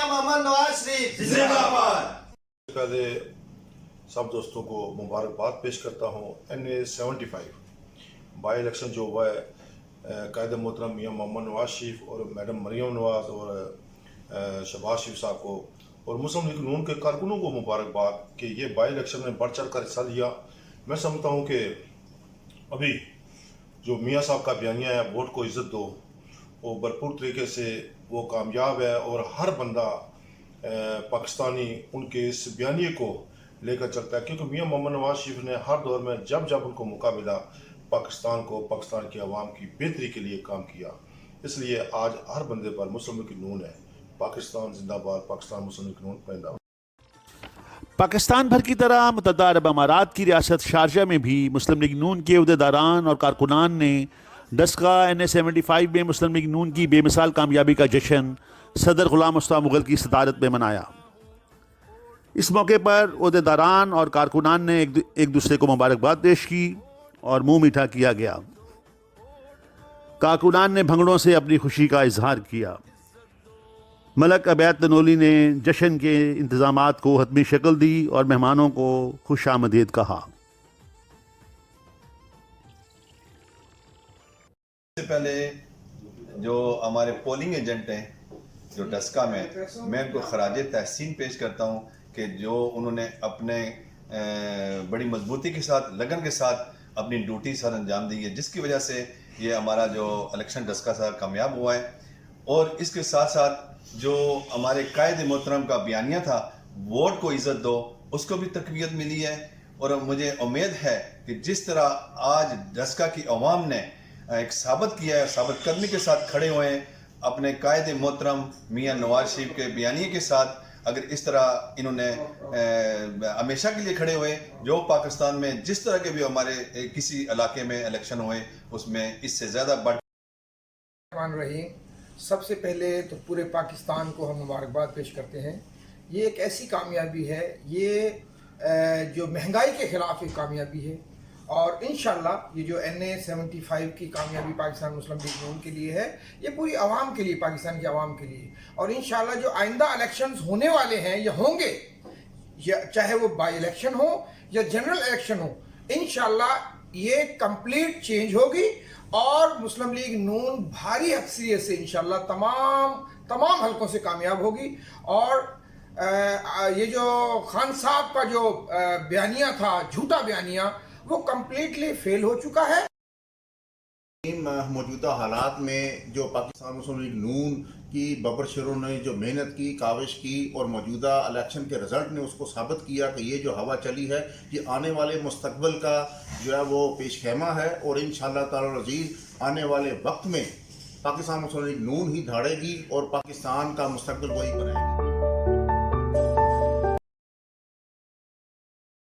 मोहम्मद नवाज शरीफ जिंदाबाद। पहले सब दोस्तों को मुबारकबाद पेश करता हूँ। NA-75 बाई इलेक्शन जो हुआ है, कायद मोहतरम मियाँ मोहम्मद नवाज शरीफ और मैडम मरियम नवाज और शहबाज शरीफ साहब को और मुस्लिम लीग नून के कारकुनों को मुबारकबाद कि ये बाई इलेक्शन में बढ़ चढ़ कर हिस्सा लिया। मैं समझता हूँ कि अभी जो मियाँ साहब का बयानिया है, वोट को इज़्ज़त दो, वो भरपूर तरीके से वो कामयाब है और हर बंदा पाकिस्तानी उनके इस बयानिए को लेकर चलता है, क्योंकि मियाँ मोहम्मद नवाज शरीफ ने हर दौर में जब जब उनको मौका मिला पाकिस्तान को, पाकिस्तान की आवाम की बेहतरी के लिए काम किया। इसलिए आज हर बंदे पर मुस्लिम लीग नून है। पाकिस्तान जिंदाबाद, पाकिस्तान मुस्लिम लीग नून जिंदाबाद। पाकिस्तान भर की तरह मुत्तहदा अरब अमारात की रियासत शारजा में भी मुस्लिम लीग नून के अहदेदारान और कारकुनान ने डस्का NA-75 में मुस्लिम लीग नून की बेमिसाल कामयाबी का जश्न सदर गुलाम मुस्तफा मुग़ल की सदारत में मनाया। इस मौके पर अहदेदारान और कारकुनान ने एक दूसरे को मुबारकबाद पेश की और मुंह मीठा किया गया। कारकुनान ने भंगड़ों से अपनी खुशी का इजहार किया। मलक अबैद तनोली ने जश्न के इंतज़ामात को हतमी शक्ल दी और मेहमानों को खुश आमदीद कहा। सबसे पहले जो हमारे पोलिंग एजेंट हैं जो डस्का में, मैं उनको खराज तहसीन पेश करता हूँ कि जो उन्होंने अपने बड़ी मजबूती के साथ, लगन के साथ अपनी ड्यूटी सर अंजाम दी है, जिसकी वजह से ये हमारा जो इलेक्शन डस्का सा कामयाब हुआ है। और इसके साथ साथ जो हमारे कायद मोहतरम का बयानिया था, वोट को इज़्ज़त दो, उसको भी तकवीत मिली है। और मुझे उम्मीद है कि जिस तरह आज डस्का की अवाम ने एक साबित किया है, साबित करने के साथ खड़े हुए हैं अपने कायद मोहतरम मियाँ नवाज शरीफ के बयानिए के साथ, अगर इस तरह इन्होंने हमेशा के लिए खड़े हुए, जो पाकिस्तान में जिस तरह के भी हमारे किसी इलाके में इलेक्शन हुए उसमें इससे ज़्यादा बढ़ रही। सबसे पहले तो पूरे पाकिस्तान को हम मुबारकबाद पेश करते हैं। ये एक ऐसी कामयाबी है, ये जो महंगाई के ख़िलाफ़ एक कामयाबी है और इंशाअल्लाह ये जो NA-75 की कामयाबी पाकिस्तान मुस्लिम लीग नून के लिए है, ये पूरी आवाम के लिए, पाकिस्तान की आवाम के लिए। और इंशाअल्लाह जो आइंदा इलेक्शंस होने वाले हैं या होंगे, या चाहे वो बाई इलेक्शन हो या जनरल इलेक्शन हो, इंशाअल्लाह ये कंप्लीट चेंज होगी और मुस्लिम लीग नून भारी अक्सरियत से इंशाअल्लाह तमाम हलकों से कामयाब होगी। और ये जो खान साहब का जो बयानिया था, झूठा बयानिया, वो कम्प्लीटली फेल हो चुका है। मौजूदा हालात में जो पाकिस्तान मुस्लिम लीग नून की बबर शरों ने जो मेहनत की, काविश की और मौजूदा इलेक्शन के रिज़ल्ट ने उसको साबित किया कि ये जो हवा चली है ये आने वाले मुस्तकबिल का जो है वो पेश खेमा है। और इंशाअल्लाह ताला अज़ीज़ आने वाले वक्त में पाकिस्तान मुस्लिम लीग नून ही धाड़ेगी और पाकिस्तान का मुस्तकबिल वही बनाएगी।